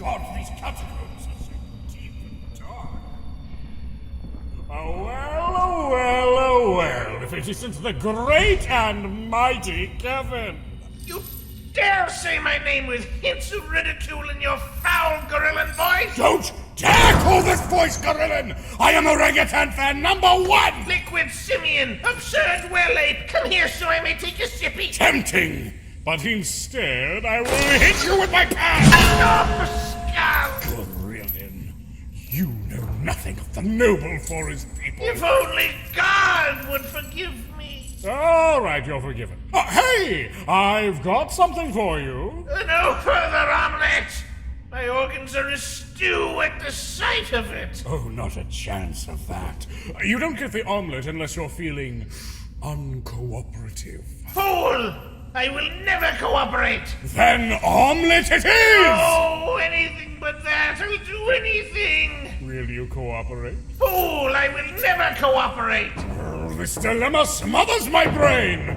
God, these catacombs are so deep and dark. Oh well, oh well, oh well, if it isn't the great and mighty Kevin. You dare say my name with hints of ridicule in your foul gorillan voice? Don't dare call this voice Gorillan! I am orangutan fan #1! Liquid simian, absurd well ape, come here so I may take a sippy. Tempting! But instead, I will hit you with my pants! Stop, scum! Gorillan, you know nothing of the noble forest people. If only God would forgive me. All right, you're forgiven. Hey, I've got something for you. No further omelette! My organs are a stew at the sight of it. Oh, not a chance of that. You don't get the omelet unless you're feeling uncooperative. Fool! I will never cooperate. Then omelet it is! Oh, anything but that. I'll do anything. Will you cooperate? Fool! I will never cooperate. Oh, this dilemma smothers my brain!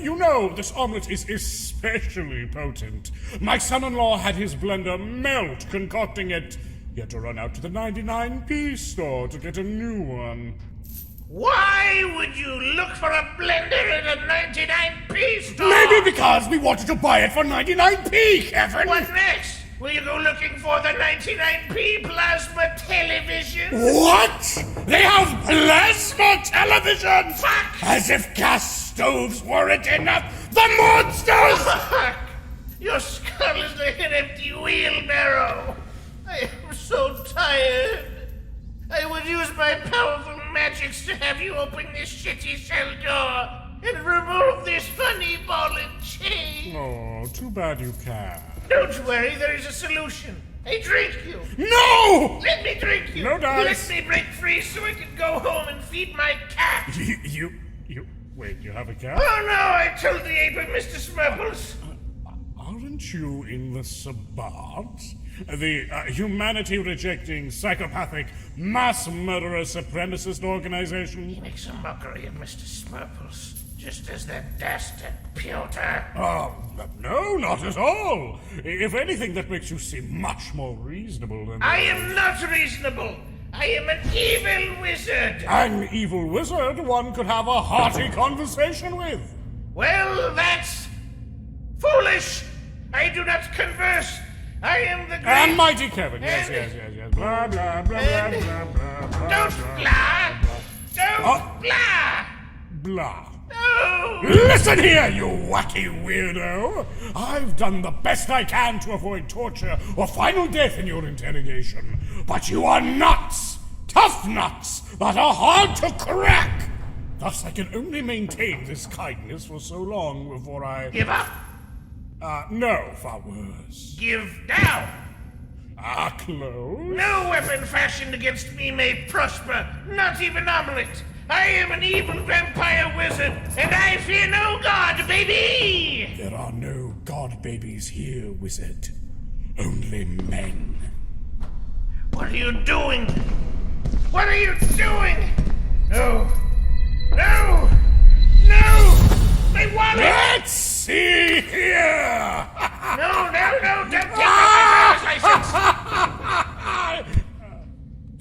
You know, this omelet is especially potent. My son-in-law had his blender melt concocting it. He had to run out to the 99p store to get a new one. Why would you look for a blender in a 99p store? Maybe because we wanted to buy it for 99p, Kevin! What next? Will you go looking for the 99p plasma television? What? They have plasma television? Fuck! As if gas stoves weren't enough! The monsters! Fuck! Your skull is like an empty wheelbarrow. I am so tired. I would use my powerful magics to have you open this shitty cell door and remove this funny ball and chain. Oh, too bad you can't. Don't worry, there is a solution. I drink you. No! Let me drink you. No dice. Let me break free so I can go home and feed my cat. Wait, you have a cat? Oh no, I told the ape of Mr. Smurfles. Aren't you in the Sabbat? The humanity-rejecting, psychopathic, mass murderer supremacist organization? He makes a mockery of Mr. Smurfles, just as that dastard Piotr. No, not at all. If anything, that makes you seem much more reasonable than... I am not reasonable. I am an evil wizard. An evil wizard one could have a hearty conversation with. Well, that's foolish. I do not converse. I am the great... And mighty Kevin. Yes. Blah, blah, blah, blah, And- blah, blah, blah, Don't blah. Don't blah. blah. No. Listen here, you wacky weirdo! I've done the best I can to avoid torture or final death in your interrogation, but you are nuts! Tough nuts that are hard to crack! Thus I can only maintain this kindness for so long before I... Give up. No, far worse. Give down. Close? No weapon fashioned against me may prosper, not even omelet. I am an evil vampire wizard, and I fear no god, baby! There are no god babies here, wizard. Only men. What are you doing? What are you doing? No. No! No! My wallet! Let's see here! No, don't take my driver's license!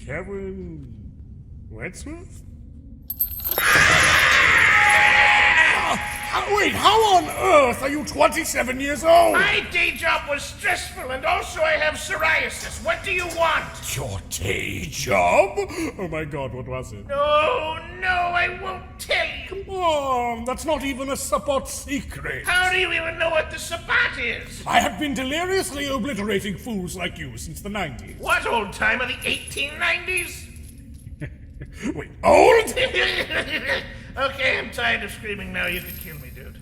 Kevin Wetsworth? Wait, how on earth are you 27 years old? My day job was stressful, and also I have psoriasis. What do you want? Your day job? Oh my god, what was it? No, I won't tell you. Come on, that's not even a Sabbat secret. How do you even know what the Sabbat is? I have been deliriously obliterating fools like you since the 90s. What old timer, the 1890s? Wait, old? Okay, I'm tired of screaming now. You can kill me, dude.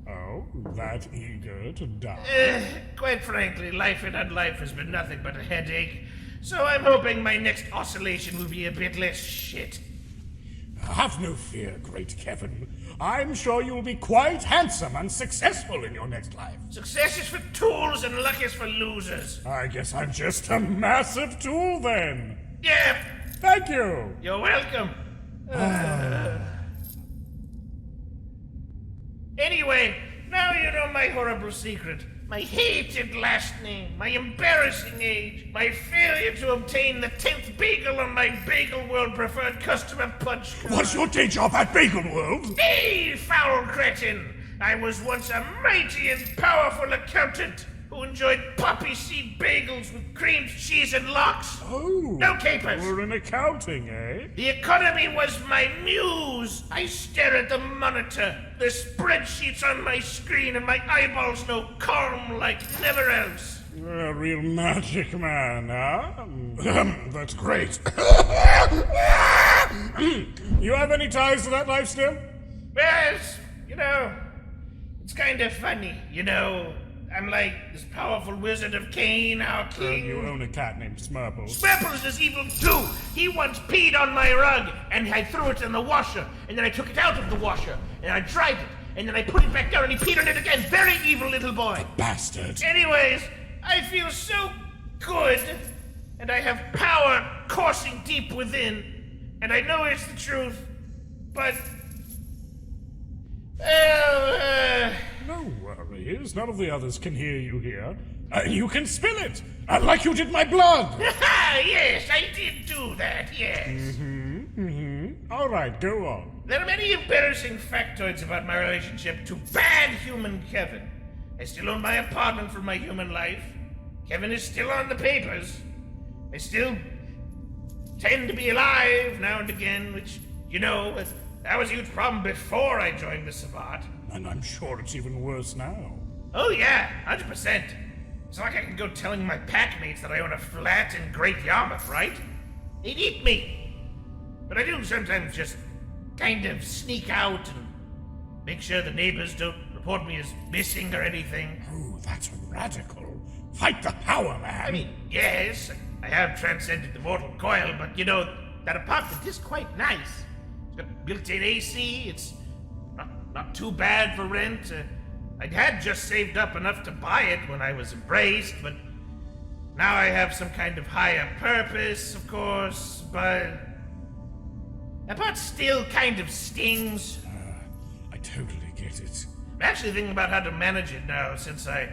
Oh, that eager to die. Quite frankly, life in Unlife has been nothing but a headache. So I'm hoping my next oscillation will be a bit less shit. Have no fear, great Kevin. I'm sure you'll be quite handsome and successful in your next life. Success is for tools and luck is for losers. I guess I'm just a massive tool then. Yeah, Thank you. you're welcome. Anyway, now you know my horrible secret, my hated last name, my embarrassing age, my failure to obtain the 10th bagel on my Bagel World preferred customer punch card. What's your day job at Bagel World? Hey, foul cretin! I was once a mighty and powerful accountant who enjoyed poppy seed bagels with creamed cheese and lox. Oh. No capers. You're in accounting, eh? The economy was my muse. I stare at the monitor, the spreadsheets on my screen, and my eyeballs know calm like never else. You're a real magic man, huh? That's great. You have any ties to that life still? Yes, it's kind of funny, I'm like this powerful wizard of Kane, our king. You own a cat named Smurple. Smurple's is evil too. He once peed on my rug, and I threw it in the washer, and then I took it out of the washer, and I dried it, and then I put it back down, and he peed on it again. Very evil little boy. Bastard. Anyways, I feel so good, and I have power coursing deep within, and I know it's the truth, but... No worries. None of the others can hear you here. You can spill it, like you did my blood. Yes, I did do that, yes. All right, go on. There are many embarrassing factoids about my relationship to bad human Kevin. I still own my apartment for my human life. Kevin is still on the papers. I still tend to be alive now and again, which, that was a huge problem before I joined the Sabbat. And I'm sure it's even worse now. Oh yeah, 100%. It's not like I can go telling my packmates that I own a flat in Great Yarmouth, right? They'd eat me. But I do sometimes just kind of sneak out and make sure the neighbors don't report me as missing or anything. Oh, that's radical. Fight the power, man. I mean, yes, I have transcended the mortal coil, but that apartment is quite nice. It's got built-in AC, it's not too bad for rent. I had just saved up enough to buy it when I was embraced, but now I have some kind of higher purpose, of course, but that part still kind of stings. I totally get it. I'm actually thinking about how to manage it now, since I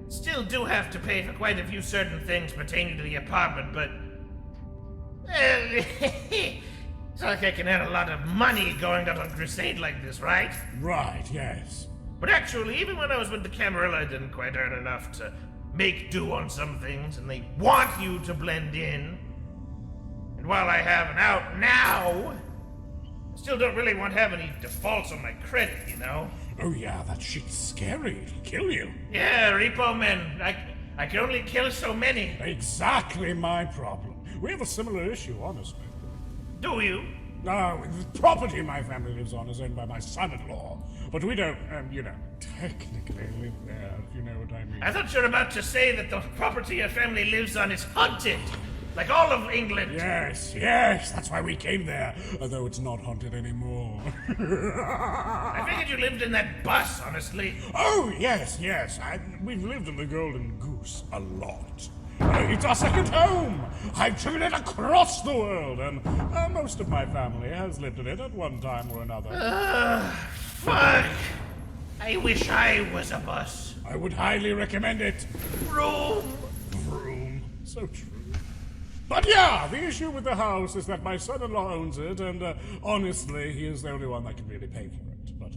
still do have to pay for quite a few certain things pertaining to the apartment, but... it's not like I can have a lot of money going out on crusade like this, right? Right, yes. But actually, even when I was with the Camarilla, I didn't quite earn enough to make do on some things, and they want you to blend in. And while I have an out now, I still don't really want to have any defaults on my credit, Oh yeah, that shit's scary. It'll kill you. Yeah, repo men. I can only kill so many. Exactly my problem. We have a similar issue, honestly. Do you? The property my family lives on is owned by my son-in-law. But we don't, technically live there, if you know what I mean. I thought you were about to say that the property your family lives on is haunted. Like all of England. Yes, that's why we came there. Although it's not haunted anymore. I figured you lived in that bus, honestly. Oh, yes. We've lived in the Golden Goose a lot. It's our second home. I've driven it across the world, and most of my family has lived in it at one time or another. Fuck. I wish I was a bus. I would highly recommend it. Vroom. So true. But yeah, the issue with the house is that my son-in-law owns it, and honestly, he is the only one that can really pay for it. But,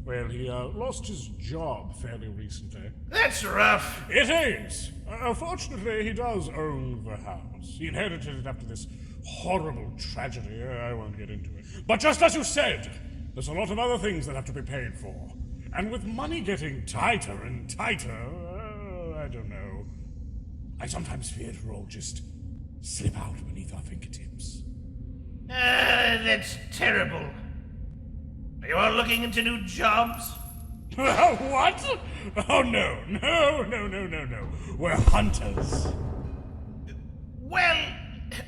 well, he lost his job fairly recently. That's rough. It is. Fortunately, he does own the house. He inherited it after this horrible tragedy. I won't get into it. But just as you said, there's a lot of other things that have to be paid for. And with money getting tighter and tighter, I don't know. I sometimes fear it will all just slip out beneath our fingertips. That's terrible. Are you all looking into new jobs? What? Oh, no. We're hunters. Well,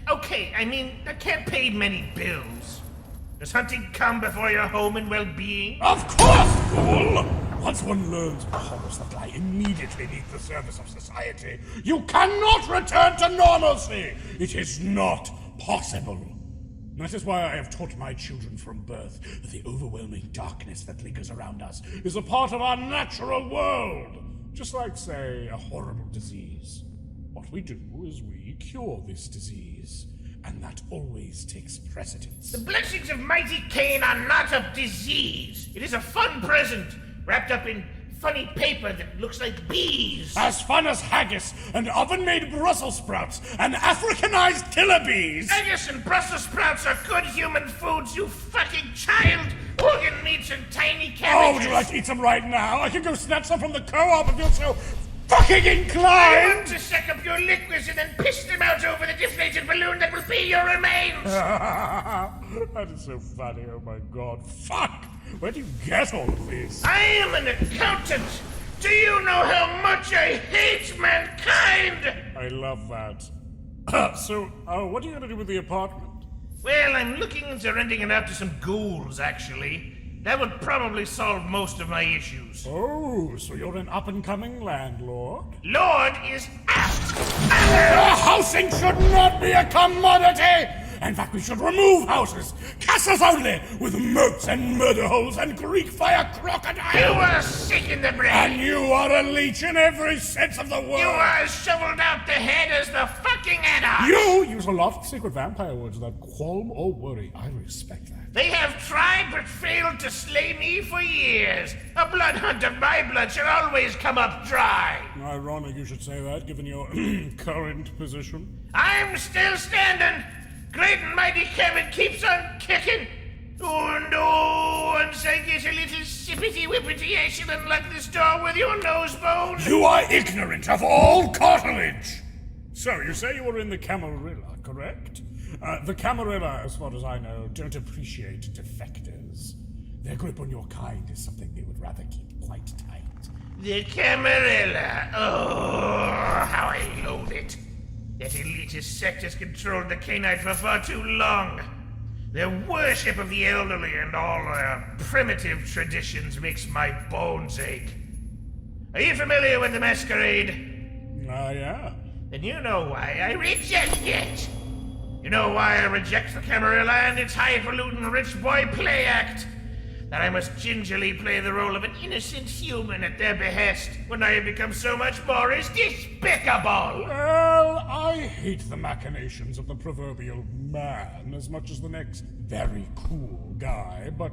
okay, I mean, that can't pay many bills. Does hunting come before your home and well-being? Of course, fool! Once one learns horrors that lie immediately beneath the surface of society, you cannot return to normalcy! It is not possible. That is why I have taught my children from birth that the overwhelming darkness that lingers around us is a part of our natural world. Just like, say, a horrible disease. What we do is we cure this disease, and that always takes precedence. The blessings of mighty Cain are not of disease. It is a fun present, wrapped up in funny paper that looks like bees. As fun as haggis and oven-made Brussels sprouts and Africanized killer bees! Haggis and Brussels sprouts are good human foods, you fucking child! Organ meats and tiny cabbages! Oh, would you like to eat some right now? I can go snatch some from the co-op if you're so fucking I inclined! want to suck up your liquids and then piss them out over the deflated balloon that will be your remains! That is so funny, oh my god. Fuck! Where do you get all of this? I am an accountant! Do you know how much I hate mankind? I love that. So, what are you gonna do with the apartment? Well, I'm looking into renting it out to some ghouls, actually. That would probably solve most of my issues. Oh, so you're an up-and-coming landlord? Lord is out! Housing should not be a commodity! In fact, we should remove houses, castles only, with moats and murder holes and Greek fire crocodiles! You are sick in the brain! And you are a leech in every sense of the word! You are as shoveled out the head as the fucking anarch! You use a lot of secret vampire words without qualm or worry. I respect that. They have tried but failed to slay me for years. A blood hunt of my blood shall always come up dry. Ironic you should say that, given your current position. I'm still standing. Great and mighty Kevin keeps on kicking. Oh no, once I get a little sippity-whippity, I shall unlock this door with your nose bone. You are ignorant of all cartilage! So, you say you were in the Camarilla, correct? The Camarilla, as far as I know, don't appreciate defectors. Their grip on your kind is something they would rather keep quite tight. The Camarilla. Oh, how I loathe it. That elitist sect has controlled the Cainite for far too long. Their worship of the elderly and all their primitive traditions makes my bones ache. Are you familiar with the Masquerade? Yeah. Then you know why I reject it. You know why I reject the Camarilla and its highfalutin rich boy play act? That I must gingerly play the role of an innocent human at their behest when I have become so much more is despicable! Well, I hate the machinations of the proverbial man as much as the next very cool guy, but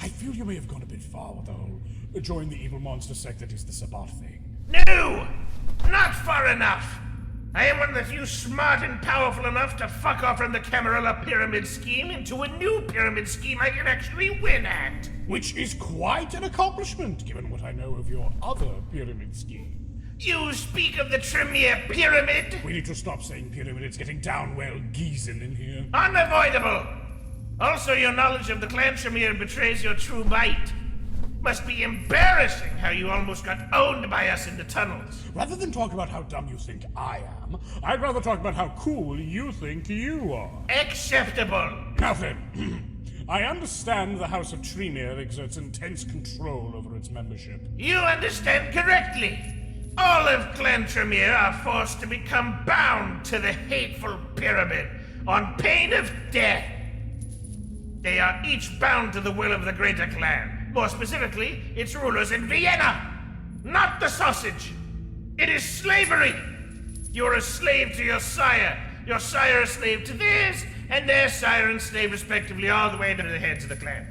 I feel you may have gone a bit far with the whole join the evil monster sect that is the Sabbat thing. No! Not far enough! I am one of the few smart and powerful enough to fuck off from the Camarilla pyramid scheme into a new pyramid scheme I can actually win at. Which is quite an accomplishment, given what I know of your other pyramid scheme. You speak of the Tremere Pyramid? We need to stop saying pyramid, it's getting down well geezing in here. Unavoidable! Also, your knowledge of the Clan Tremere betrays your true bite. Must be embarrassing how you almost got owned by us in the tunnels. Rather than talk about how dumb you think I am, I'd rather talk about how cool you think you are. Acceptable. Now then, I understand the House of Tremere exerts intense control over its membership. You understand correctly. All of Clan Tremere are forced to become bound to the hateful pyramid on pain of death. They are each bound to the will of the greater clan. More specifically, its rulers in Vienna, not the sausage. It is slavery. You are a slave to your sire a slave to theirs, and their sire and slave respectively all the way to the heads of the clan.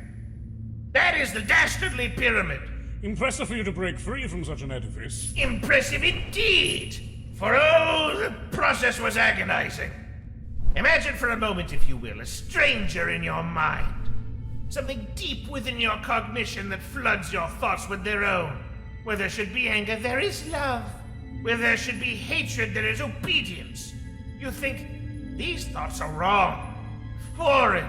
That is the dastardly pyramid. Impressive for you to break free from such an edifice. Impressive indeed. For oh, the process was agonizing. Imagine for a moment, if you will, a stranger in your mind. Something deep within your cognition that floods your thoughts with their own. Where there should be anger, there is love. Where there should be hatred, there is obedience. You think, these thoughts are wrong, foreign.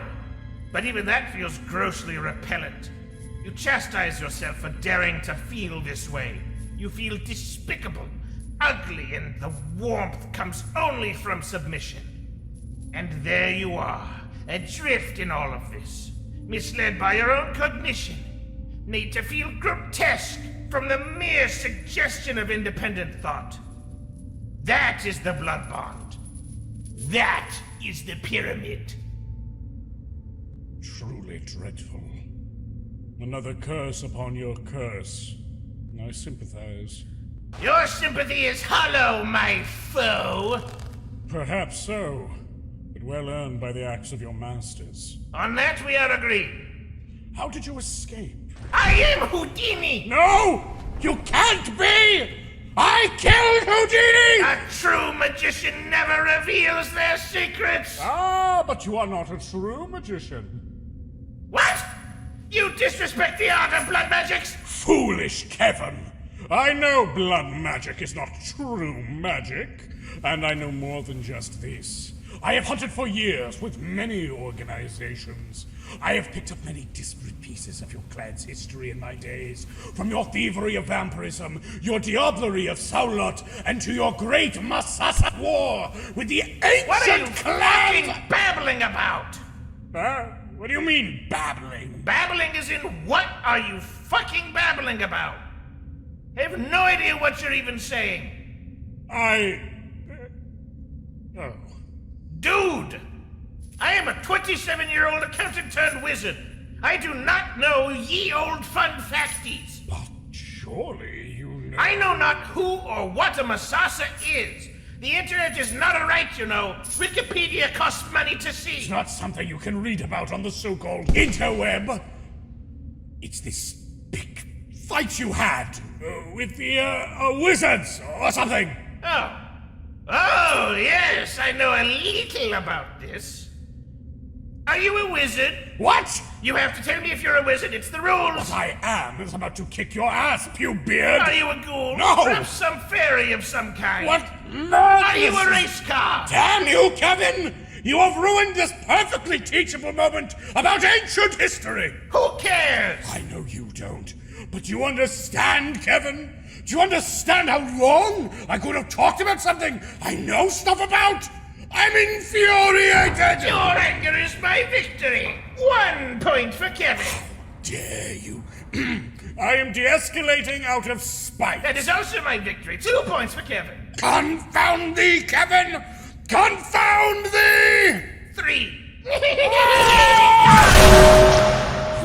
But even that feels grossly repellent. You chastise yourself for daring to feel this way. You feel despicable, ugly, and the warmth comes only from submission. And there you are, adrift in all of this. Misled by your own cognition, made to feel grotesque from the mere suggestion of independent thought. That is the blood bond. That is the pyramid. truly dreadful. Another curse upon your curse. I sympathize. Your sympathy is hollow, my foe. Perhaps so, but well earned by the acts of your masters. On that we are agreed. How did you escape? I am Houdini! No! You can't be! I killed Houdini! A true magician never reveals their secrets! Ah, but you are not a true magician. What? You disrespect the art of blood magics? Foolish Kevin! I know blood magic is not true magic, and I know more than just this. I have hunted for years with many organizations. I have picked up many disparate pieces of your clan's history in my days, from your thievery of vampirism, your diablerie of Saulot, and to your great Masasa war with the ancient What are you clan! fucking babbling about? What do you mean, babbling? Babbling is in what are you fucking babbling about? I have no idea what you're even saying. Oh. Dude! I am a 27-year-old accountant turned wizard. I do not know ye old fun facties. But surely you know... I know not who or what a Masasa is. The internet is not a right, you know. Wikipedia costs money to see. It's not something you can read about on the so-called interweb. It's this big fight you had with the wizards or something. Oh, yes, I know a little about this. Are you a wizard? What? You have to tell me if you're a wizard. It's the rules. What I am is about to kick your ass, Pewbeard. Are you a ghoul? No. Perhaps some fairy of some kind. What Are you a madness? race car? Damn you, Kevin! You have ruined this perfectly teachable moment about ancient history. Who cares? I know you don't, but you understand, Kevin? Do you understand how long I could have talked about something I know stuff about? I'm infuriated! Your anger is my victory. 1 point for Kevin. Dare you? I am de-escalating out of spite. That is also my victory. 2 points for Kevin. Confound thee, Kevin! Confound thee! 3. You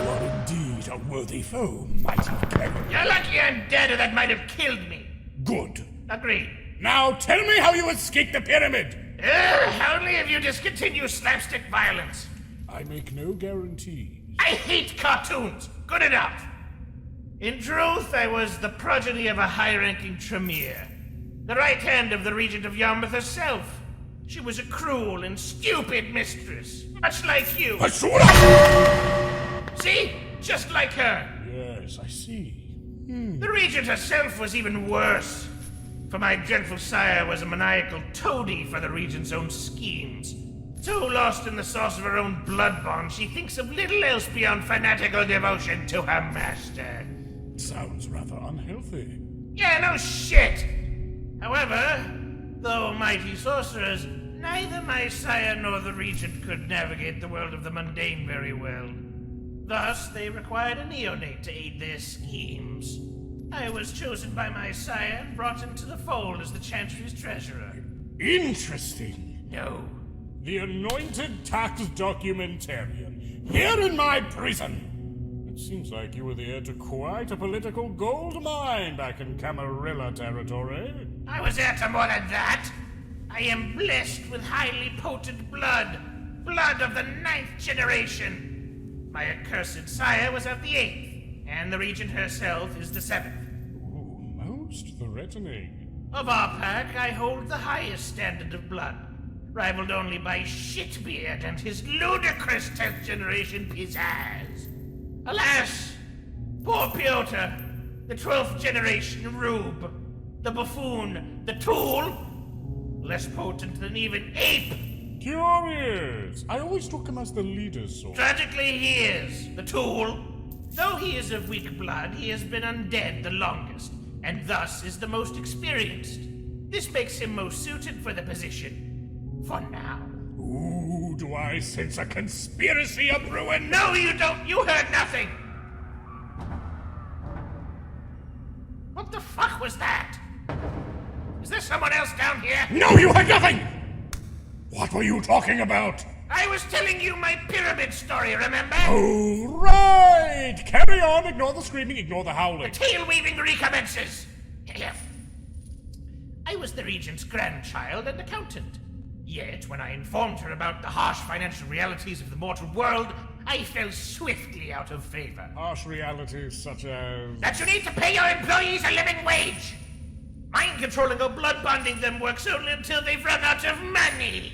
are indeed a worthy foe, mighty Kevin. You're lucky I'm dead or that might have killed me. Good. Agreed. Now tell me how you escaped the pyramid. Only if you discontinue slapstick violence. I make no guarantees. I hate cartoons. Good enough. In truth, I was the progeny of a high-ranking Tremere, the right hand of the Regent of Yarmouth herself. She was a cruel and stupid mistress, much like you. See? Just like her. Yes, I see. The Regent herself was even worse. For my dreadful sire was a maniacal toady for the Regent's own schemes. So lost in the sauce of her own blood bond, she thinks of little else beyond fanatical devotion to her master. Sounds rather unhealthy. Yeah, no shit! However, though mighty sorcerers, neither my sire nor the Regent could navigate the world of the mundane very well. Thus, they required a neonate to aid their schemes. I was chosen by my sire and brought into the fold as the Chantry's treasurer. Interesting. No. The anointed tax documentarian, here in my prison. It seems like you were the heir to quite a political gold mine back in Camarilla territory. I was heir to more than that. I am blessed with highly potent blood. Blood of the 9th generation. My accursed sire was of the 8th, and the Regent herself is the 7th. Ooh, most threatening. Of our pack, I hold the highest standard of blood, rivaled only by Shitbeard and his ludicrous 10th generation pizzazz. Alas, poor Piotr, the 12th generation rube, the buffoon, the tool, less potent than even ape. Curious. I always took him as the leader sort. Tragically, he is the tool. Though he is of weak blood, he has been undead the longest, and thus is the most experienced. This makes him most suited for the position. For now. Ooh, do I sense a conspiracy of ruin? No, you don't! You heard nothing! What the fuck was that? Is there someone else down here? No, you heard nothing! What were you talking about? I was telling you my pyramid story, remember? Oh, right! Carry on, ignore the screaming, ignore the The howling. tail weaving recommences. I was the regent's grandchild and accountant. Yet, when I informed her about the harsh financial realities of the mortal world, I fell swiftly out of favor. Harsh realities such as... That you need to pay your employees a living wage! Mind controlling or blood bonding them works only until they've run out of money.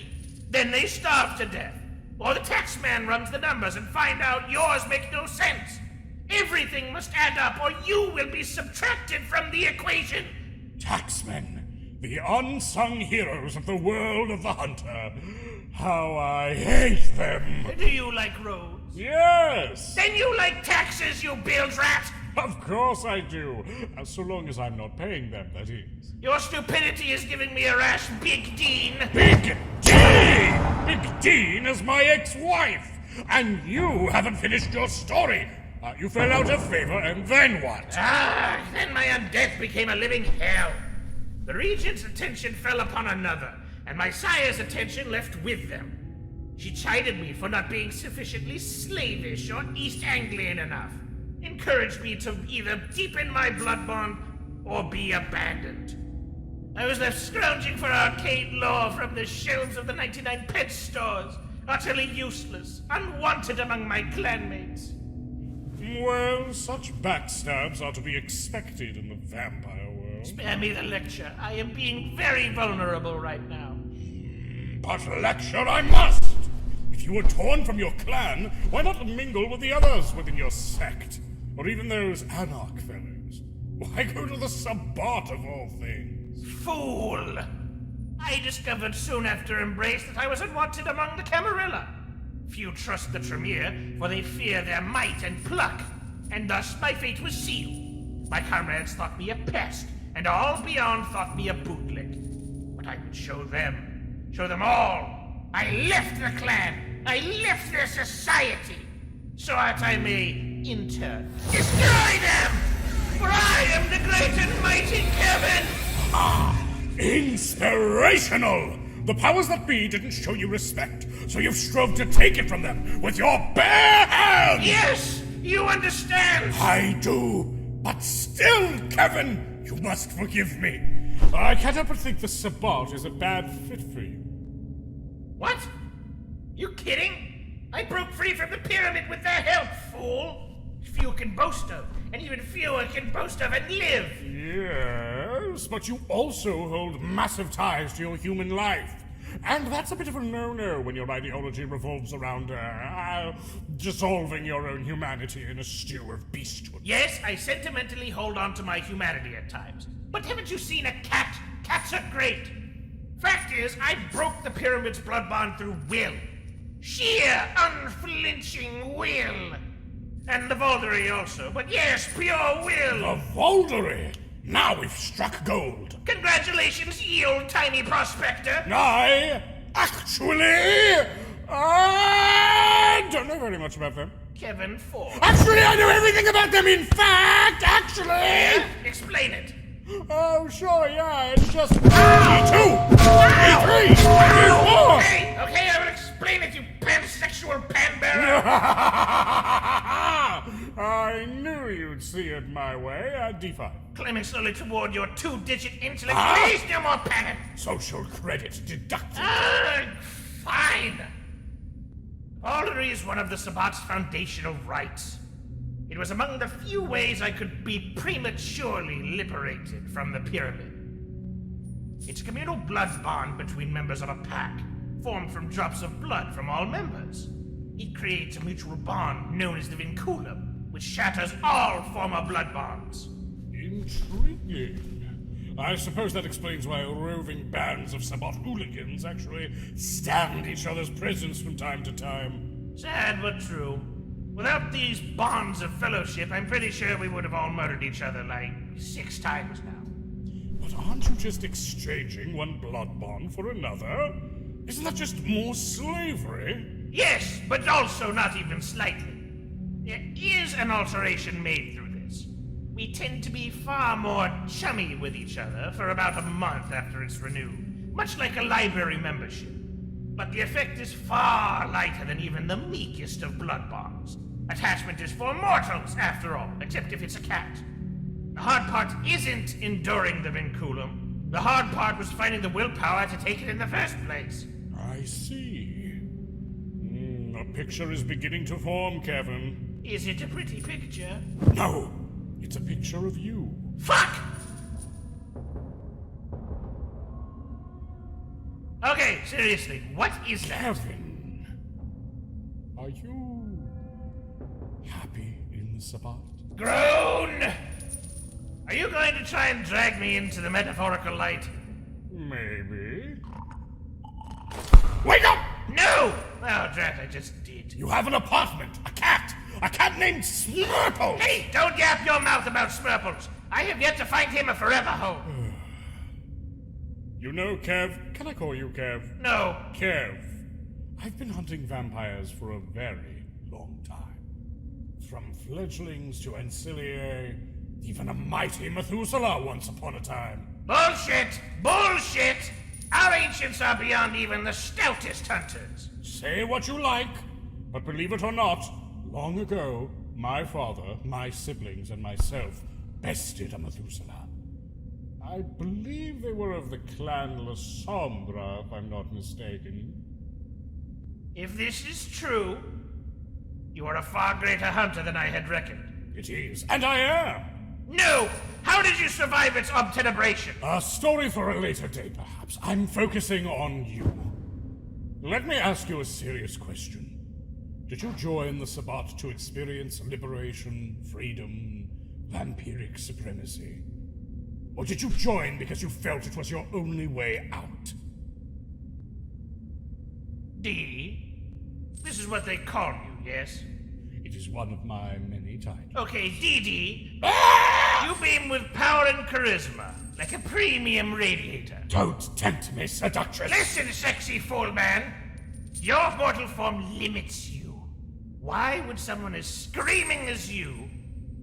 Then they starve to death. Or the tax man runs the numbers and find out yours make no sense. Everything must add up or you will be subtracted from the equation. Taxmen, the unsung heroes of the world of the hunter. How I hate them! Do you like roads? Yes! Then you like taxes, you bilge rat! Of course I do. So long as I'm not paying them, that is. Your stupidity is giving me a rash, Big Dean. Big Dean! Big Dean is my ex-wife! And you haven't finished your story! You fell out of favor, and then what? Then my undeath became a living hell. The regent's attention fell upon another, and my sire's attention left with them. She chided me for not being sufficiently slavish or East Anglian enough, encouraged me to either deepen my blood bond or be abandoned. I was left scrounging for arcade lore from the shelves of the 99 pet stores, utterly useless, unwanted among my clanmates. Well, such backstabs are to be expected in the vampire world. Spare me the lecture. I am being very vulnerable right now. But lecture I must! If you were torn from your clan, why not mingle with the others within your sect? Or even those anarch fellows? Why go to the Sabbat of all things? Fool! I discovered soon after Embrace that I was unwanted among the Camarilla. Few trust the Tremere, for they fear their might and pluck, and thus my fate was sealed. My comrades thought me a pest, and all beyond thought me a bootlick. But I would show them all. I left the clan, I left their society, so that I may, in turn, destroy them! For I am the great and mighty Kevin! Inspirational! The powers that be didn't show you respect, so you've strove to take it from them with your bare hands! Yes! You understand! I do, but still, Kevin, you must forgive me. I can't help but think the Sabbat is a bad fit for you. What? You kidding? I broke free from the pyramid with their help, fool! Few can boast of, and even fewer can boast of and live! Yes, but you also hold massive ties to your human life. And that's a bit of a no-no when your ideology revolves around, dissolving your own humanity in a stew of beasthood. Yes, I sentimentally hold on to my humanity at times. But haven't you seen a cat? Cats are great! Fact is, I broke the pyramid's blood bond through will. Sheer, unflinching will. And the Voldery also, but yes, pure will! The Voldery! Now we've struck gold! Congratulations, ye old tiny prospector! I don't know very much about them. Kevin Ford. Actually, I know everything about them, in fact! Actually! Yeah? Explain it. Oh, sure, yeah, it's just... E2! E3! E4! Okay, I will explain it, you pansexual panbearer! I knew you'd see it my way. D5. Climbing slowly toward your two-digit intellect. Please, no more panic! Social credit deducted. Fine! Voldery is one of the Sabbat's foundational rites. It was among the few ways I could be prematurely liberated from the pyramid. It's a communal blood bond between members of a pack, formed from drops of blood from all members. It creates a mutual bond known as the vinculum, which shatters all former blood bonds. Intriguing. I suppose that explains why roving bands of Sabbat hooligans actually stand each other's presence from time to time. Sad but true. Without these bonds of fellowship, I'm pretty sure we would have all murdered each other like 6 times now. But aren't you just exchanging one blood bond for another? Isn't that just more slavery? Yes, but also not even slightly. There is an alteration made through this. We tend to be far more chummy with each other for about a month after it's renewed, much like a library membership. But the effect is far lighter than even the meekest of blood bombs. Attachment is for mortals, after all, except if it's a cat. The hard part isn't enduring the vinculum. The hard part was finding the willpower to take it in the first place. I see. A picture is beginning to form, Kevin. Is it a pretty picture? No, it's a picture of you. Fuck! Okay, seriously, what is that? Kevin, are you happy in the Sabbat? Groan! Are you going to try and drag me into the metaphorical light? Maybe. Wake up! No! Oh, drat, I just did. You have an apartment, a cat named Smurple! Hey, don't yap your mouth about Smurples. I have yet to find him a forever home. You know, Kev, can I call you Kev? No. Kev, I've been hunting vampires for a very long time. From fledglings to Anciliae, even a mighty Methuselah once upon a time. Bullshit! Bullshit! Our ancients are beyond even the stoutest hunters. Say what you like, but believe it or not, long ago, my father, my siblings, and myself bested a Methuselah. I believe they were of the clan La Sombra, if I'm not mistaken. If this is true, you are a far greater hunter than I had reckoned. It is, and I am! No! How did you survive its obtenebration? A story for a later day, perhaps. I'm focusing on you. Let me ask you a serious question. Did you join the Sabbat to experience liberation, freedom, vampiric supremacy? Or did you join because you felt it was your only way out? D? This is what they call you, yes? It is one of my many titles. Okay, DD. You beam with power and charisma, like a premium radiator. Don't tempt me, seductress! Listen, sexy fool man. Your mortal form limits you. Why would someone as screaming as you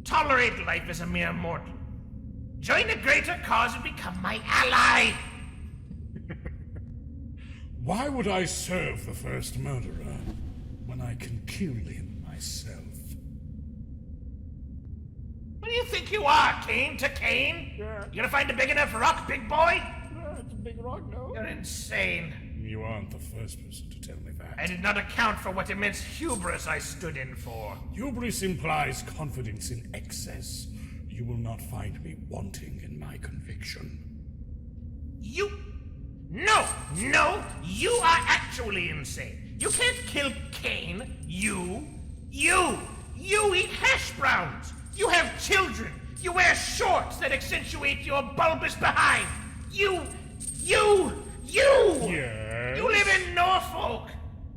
tolerate life as a mere mortal? Join a greater cause and become my ally! Why would I serve the first murderer when I can kill him myself? What do you think you are, Kane to Kane? Yeah. You gonna find a big enough rock, big boy? It's a big rock, no? You're insane. You aren't the first person to tell me that. I did not account for what immense hubris I stood in for. Hubris implies confidence in excess. You will not find me wanting in my conviction. You... No! You are actually insane. You can't kill Kane. You eat hash browns. You have children. You wear shorts that accentuate your bulbous behind. You... Yes? You live in Norfolk.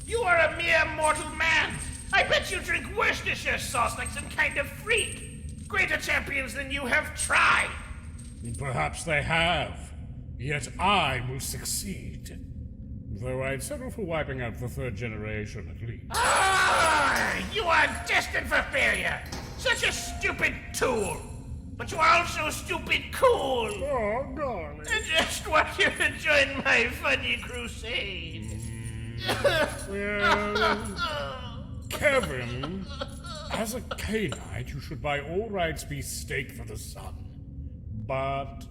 You are a mere mortal man. I bet you drink Worcestershire sauce like some kind of freak. Greater champions than you have tried. Perhaps they have. Yet I will succeed. Though I'd settle for wiping out the third generation at least. You are destined for failure. Such a stupid tool. But you are also stupid cool. Oh, darling. I just want you to join my funny crusade. Well, Kevin, as a Cainite, you should by all rights be staked for the sun. But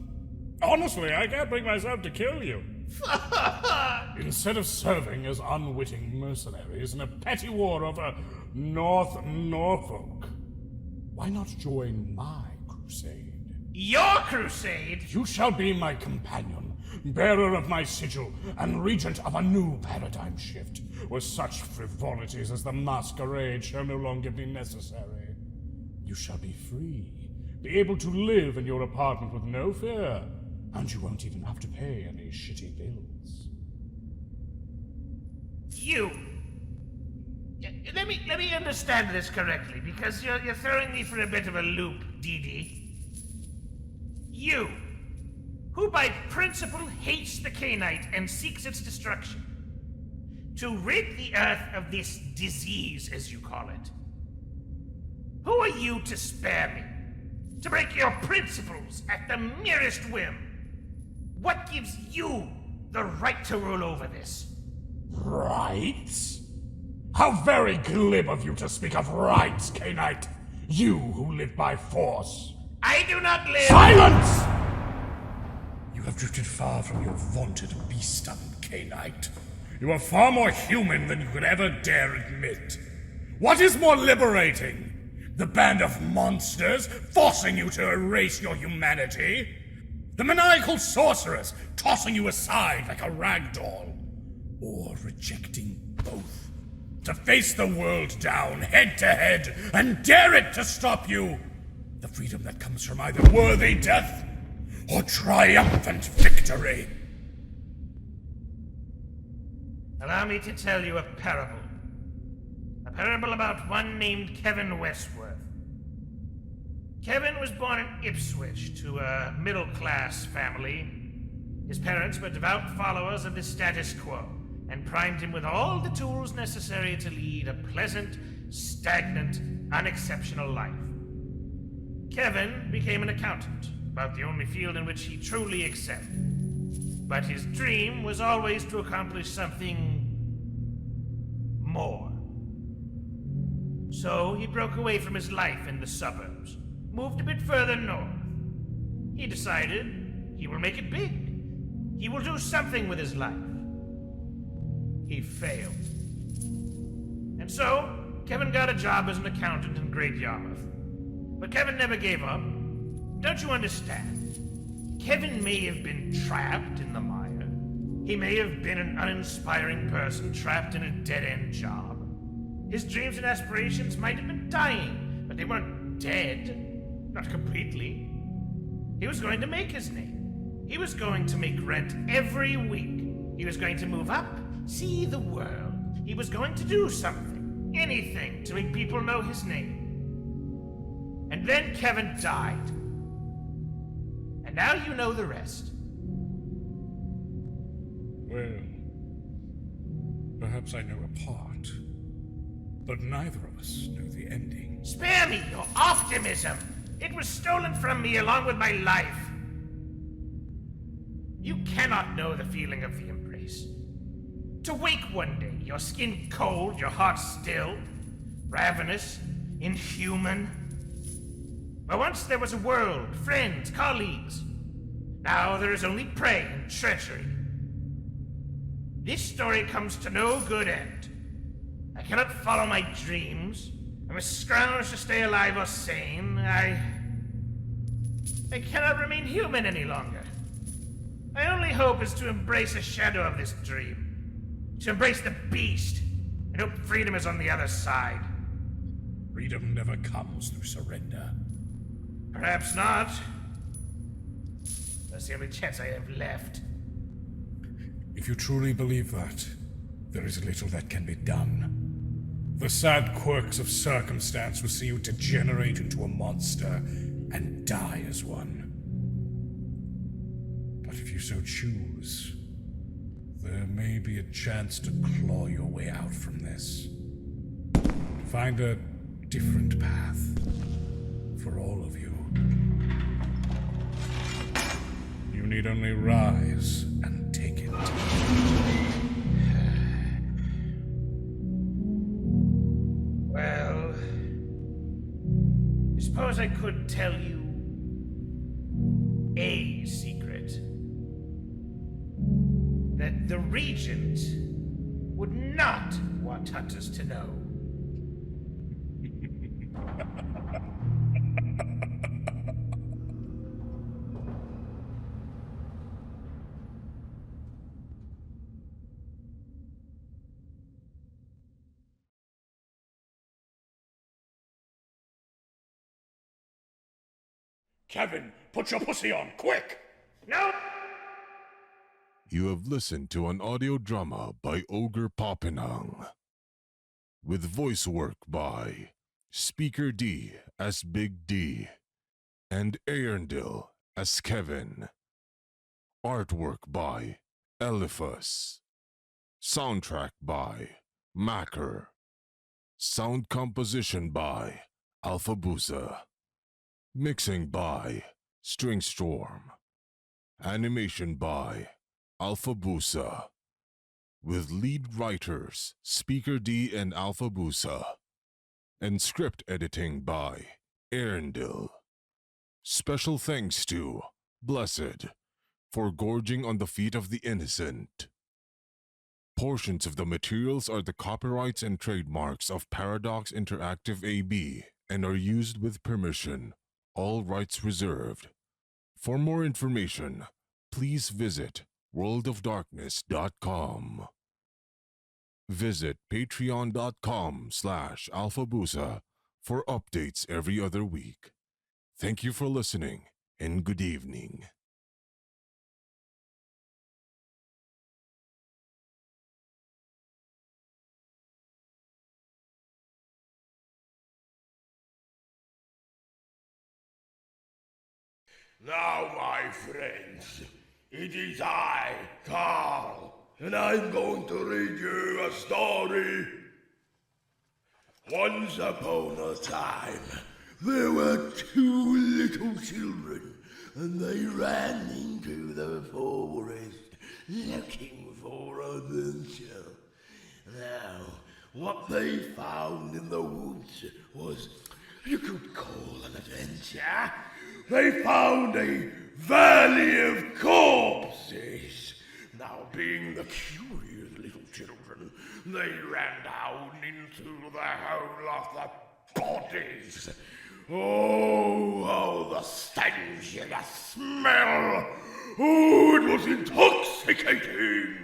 honestly, I can't bring myself to kill you. Instead of serving as unwitting mercenaries in a petty war over North Norfolk, why not join my crusade? Your crusade? You shall be my companion, bearer of my sigil, and regent of a new paradigm shift, where such frivolities as the masquerade shall no longer be necessary. You shall be free, be able to live in your apartment with no fear, and you won't even have to pay any shitty bills. You... Let me understand this correctly, because you're throwing me for a bit of a loop, DD. You, who by principle hates the Cainite and seeks its destruction, to rid the Earth of this disease, as you call it. Who are you to spare me? To break your principles at the merest whim? What gives you the right to rule over this? Rights? How very glib of you to speak of rights, K-Knight! You who live by force! I do not live. Silence! You have drifted far from your vaunted beastdom, K-Knight. You are far more human than you could ever dare admit. What is more liberating? The band of monsters forcing you to erase your humanity? The maniacal sorceress tossing you aside like a rag doll? Or rejecting both? To face the world down, head to head, and dare it to stop you? The freedom that comes from either worthy death or triumphant victory. Allow me to tell you a parable. A parable about one named Kevin Westworth. Kevin was born in Ipswich to a middle-class family. His parents were devout followers of the status quo and primed him with all the tools necessary to lead a pleasant, stagnant, unexceptional life. Kevin became an accountant, about the only field in which he truly excelled. But his dream was always to accomplish something more. So he broke away from his life in the suburbs, moved a bit further north. He decided he will make it big. He will do something with his life. He failed. And so, Kevin got a job as an accountant in Great Yarmouth. But Kevin never gave up. Don't you understand? Kevin may have been trapped in the mire. He may have been an uninspiring person trapped in a dead-end job. His dreams and aspirations might have been dying, but they weren't dead. Not completely. He was going to make his name. He was going to make rent every week. He was going to move up, see the world. He was going to do something, anything, to make people know his name. And then Kevin died. And now you know the rest. Well, perhaps I know a part, but neither of us know the ending. Spare me your optimism! It was stolen from me along with my life. You cannot know the feeling of the embrace. To wake one day, your skin cold, your heart still, ravenous, inhuman. But once there was a world, friends, colleagues. Now there is only prey and treachery. This story comes to no good end. I cannot follow my dreams. I must scrounge to stay alive or sane. I cannot remain human any longer. My only hope is to embrace a shadow of this dream. To embrace the beast. And hope freedom is on the other side. Freedom never comes through surrender. Perhaps not. That's the only chance I have left. If you truly believe that, there is little that can be done. The sad quirks of circumstance will see you degenerate into a monster and die as one. But if you so choose, there may be a chance to claw your way out from this. Find a different path for all of you. You need only rise and take it. Well, I suppose I could tell you a secret. That the Regent would not want hunters to know. Kevin, put your pussy on, quick! No! You have listened to an audio drama by Ogre Popinang, with voice work by Speaker D as Big D and Arendil as Kevin. Artwork by Eliphas. Soundtrack by Macker. Sound composition by Alphabusa. Mixing by Stringstorm. Animation by Alphabusa. with lead writers Speaker D and Alpha Busa, and script editing by Arendelle. Special thanks to Blessed for gorging on the feet of the innocent. Portions of the materials are the copyrights and trademarks of Paradox Interactive AB and are used with permission, all rights reserved. For more information, please visit worldofdarkness.com. Visit patreon.com/alphabusa for updates every other week. Thank you for listening, and good evening. Now, my friends, it is I, Carl, and I'm going to read you a story. Once upon a time, there were two little children, and they ran into the forest looking for adventure. Now, what they found in the woods was, you could call an adventure. They found a valley of corpses. Now, being the curious little children, they ran down into the whole of the bodies. Oh, how the stench and the smell! Oh, it was intoxicating!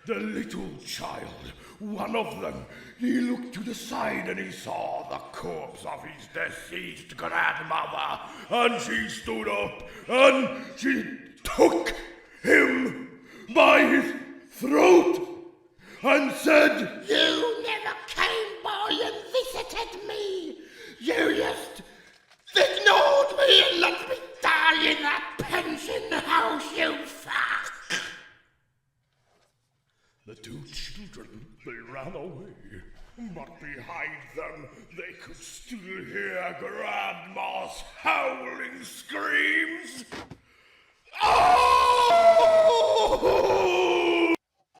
The little child, one of them, he looked to the side and he saw the corpse of his deceased grandmother, and she stood up and she took him by his throat and said, You never came by and visited me. You just ignored me and let me die in that pension house, you fuck. The two children, they ran away, but behind them they could still hear Grandma's howling screams.